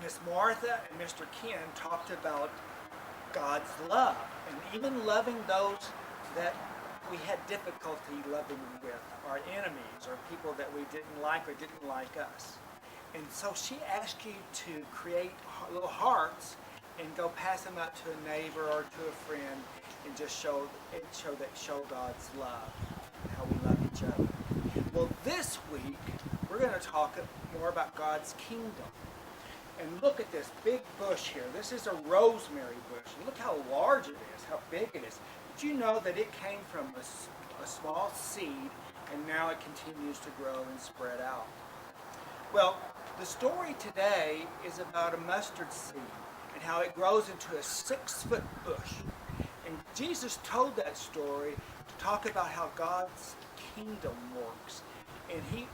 Miss Martha and Mr. Ken talked about God's love and even loving those that we had difficulty loving with, our enemies or people that we didn't like or didn't like us. And so she asked you to create little hearts and go pass them out to a neighbor or to a friend and just show God's love and how we love each other. Well, this week we're going to talk more about God's kingdom. And look at this big bush here. This is a rosemary bush. And look how large it is, how big it is. Did you know that it came from a small seed and now it continues to grow and spread out? Well, the story today is about a mustard seed and how it grows into a 6-foot bush. And Jesus told that story to talk about how God's kingdom works. And He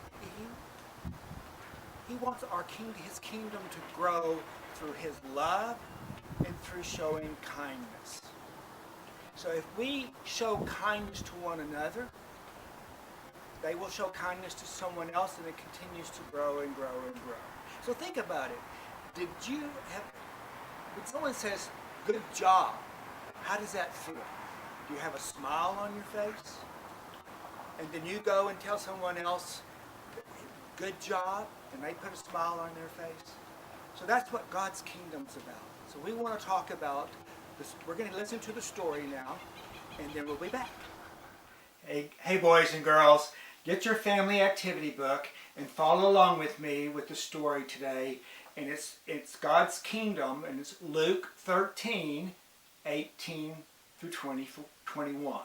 wants His kingdom to grow through His love and through showing kindness. So if we show kindness to one another, they will show kindness to someone else, and it continues to grow and grow and grow. So think about it. When someone says, "Good job," how does that feel? Do you have a smile on your face? And then you go and tell someone else, "Good job," and they put a smile on their face? So that's what God's kingdom's about. So we want to talk about this. We're going to listen to the story now, and then we'll be back. Hey boys and girls, get your family activity book and follow along with me with the story today. And it's God's kingdom, and it's Luke 13, 18 through 21.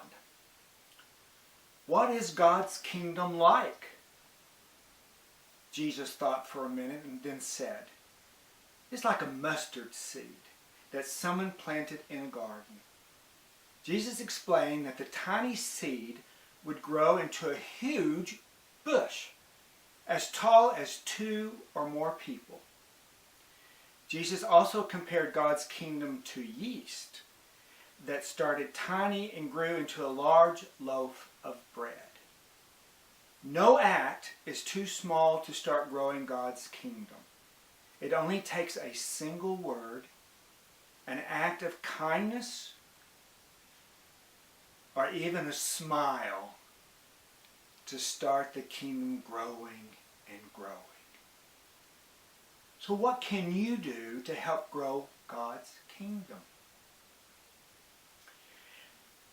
What is God's kingdom like? Jesus thought for a minute and then said, "It's like a mustard seed that someone planted in a garden." Jesus explained that the tiny seed would grow into a huge bush, as tall as 2 or more people. Jesus also compared God's kingdom to yeast that started tiny and grew into a large loaf of bread. No act is too small to start growing God's kingdom. It only takes a single word, an act of kindness, or even a smile to start the kingdom growing and growing. So what can you do to help grow God's kingdom?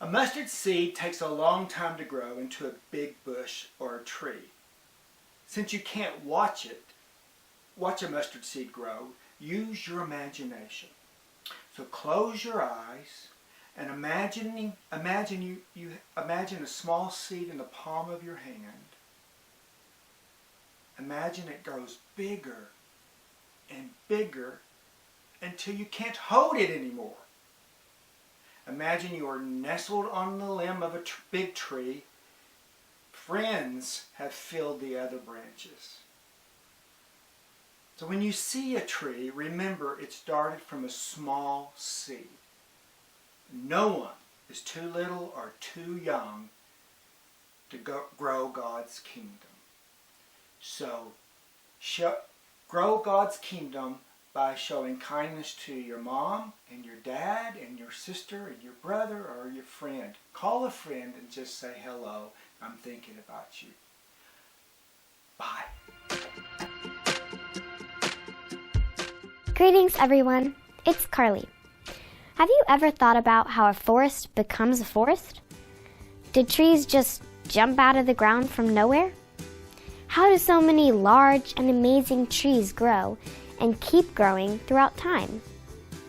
A mustard seed takes a long time to grow into a big bush or a tree. Since you can't watch a mustard seed grow, use your imagination. So close your eyes and imagine a small seed in the palm of your hand. Imagine it grows bigger and bigger until you can't hold it anymore. Imagine you are nestled on the limb of a big tree. Friends have filled the other branches. So when you see a tree, remember it started from a small seed. No one is too little or too young to grow God's kingdom. So grow God's kingdom by showing kindness to your mom and your dad and your sister and your brother or your friend. Call a friend and just say, "Hello, I'm thinking about you." Bye. Greetings, everyone. It's Carly. Have you ever thought about how a forest becomes a forest? Did trees just jump out of the ground from nowhere? How do so many large and amazing trees grow and keep growing throughout time?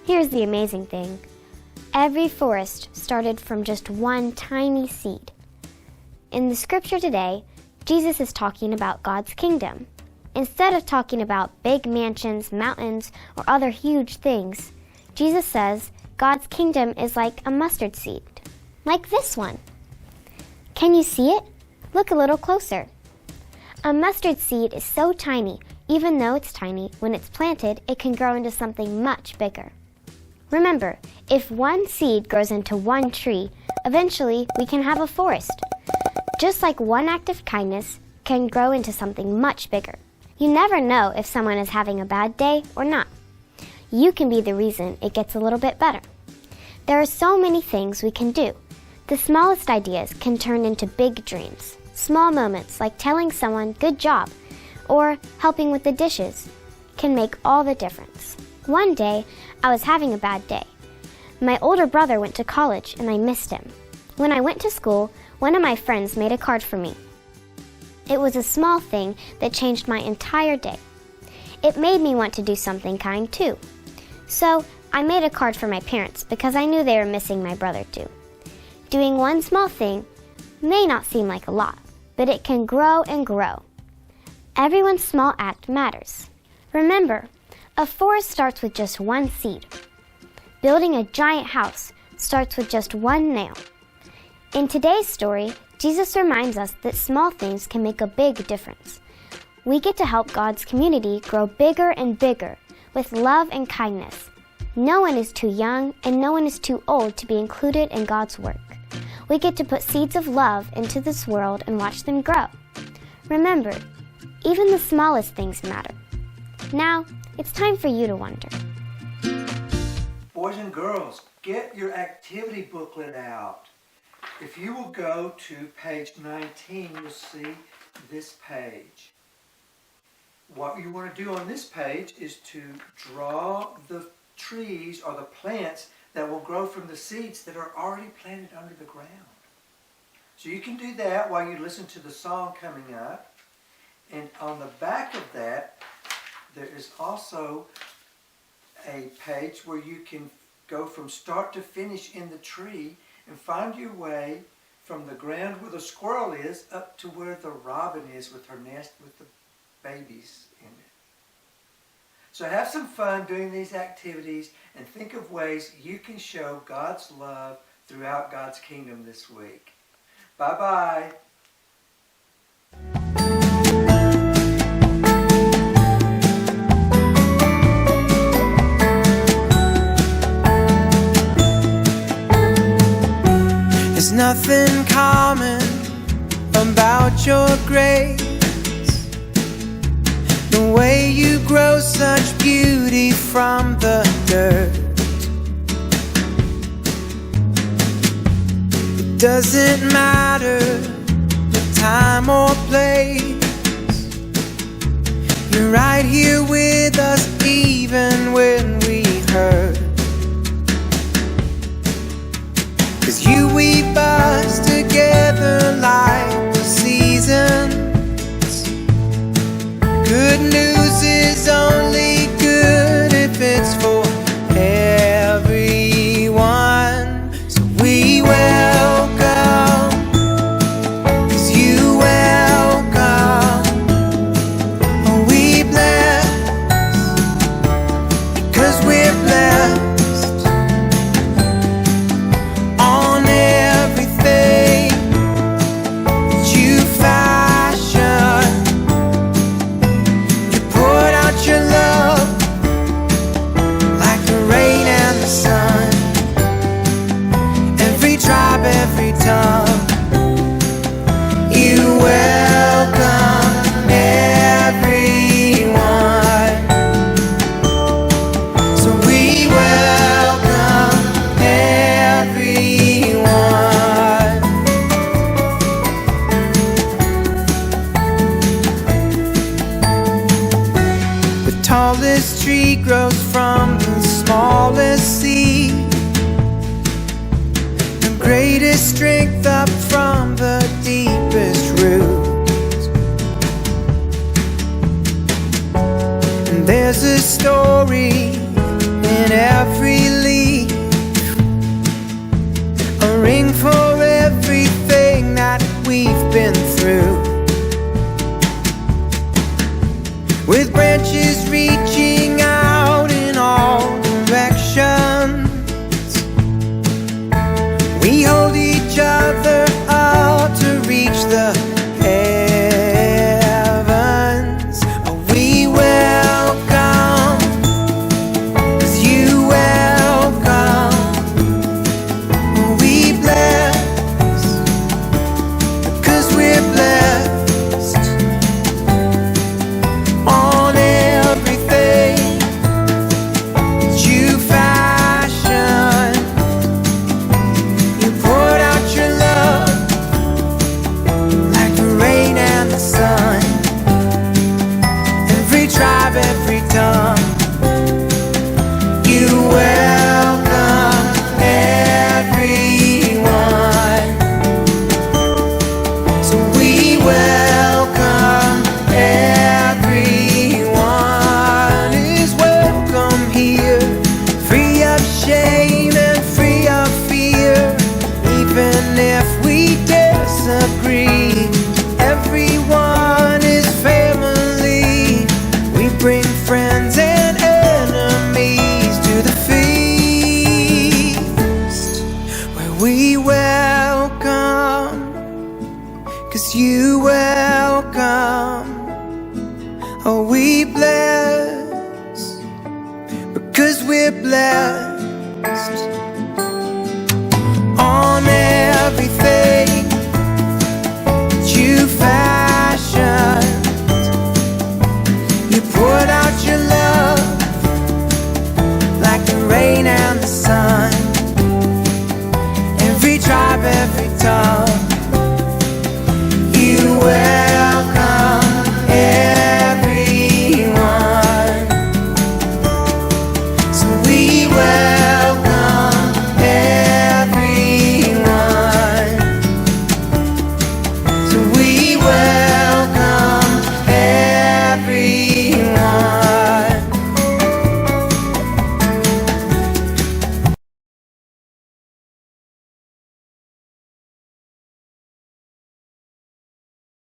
Here's the amazing thing. Every forest started from just one tiny seed. In the scripture today, Jesus is talking about God's kingdom. Instead of talking about big mansions, mountains, or other huge things, Jesus says God's kingdom is like a mustard seed, like this one. Can you see it? Look a little closer. A mustard seed is so tiny, even though it's tiny, when it's planted, it can grow into something much bigger. Remember, if one seed grows into one tree, eventually we can have a forest. Just like one act of kindness can grow into something much bigger. You never know if someone is having a bad day or not. you can be the reason it gets a little bit better. There are so many things we can do. The smallest ideas can turn into big dreams. Small moments like telling someone good job or helping with the dishes can make all the difference. One day, I was having a bad day. My older brother went to college and I missed him. When I went to school, one of my friends made a card for me. It was a small thing that changed my entire day. It made me want to do something kind too. So I made a card for my parents because I knew they were missing my brother too. Doing one small thing may not seem like a lot, but it can grow and grow. Everyone's small act matters. Remember, a forest starts with just one seed. Building a giant house starts with just one nail. In today's story, Jesus reminds us that small things can make a big difference. We get to help God's community grow bigger and bigger with love and kindness. No one is too young and no one is too old to be included in God's work. We get to put seeds of love into this world and watch them grow. Remember, even the smallest things matter. Now, it's time for you to wonder. Boys and girls, get your activity booklet out. If you will go to page 19, you'll see this page. What you want to do on this page is to draw the trees or the plants that will grow from the seeds that are already planted under the ground. So you can do that while you listen to the song coming up. And on the back of that, there is also a page where you can go from start to finish in the tree and find your way from the ground where the squirrel is up to where the robin is with her nest with the babies in it. So have some fun doing these activities and think of ways you can show God's love throughout God's kingdom this week. Bye-bye. There's nothing common about your grace. The way you grow such beauty from the dirt. It doesn't matter the time or place. You're right here with us even when we hurt. 'Cause you weave us together like the seasons. Good news is only good if it's for everyone. So we welcome, 'cause you welcome. Oh, we bless, because we're blessed. On everything that you fashion, you poured out your love like the rain and the sun. Every tribe, every tongue, you welcome everyone. So we welcome everyone. The tallest tree grows from the smallest seed. The greatest strength up from the deepest roots. And there's a story in every leaf, a ring for everything that we've been through. With branches reaching out in all directions, we hold each other up to reach the heavens. Oh, we welcome, 'cause you welcome. Oh, we bless, because we're blessed. On 'cause we're blessed.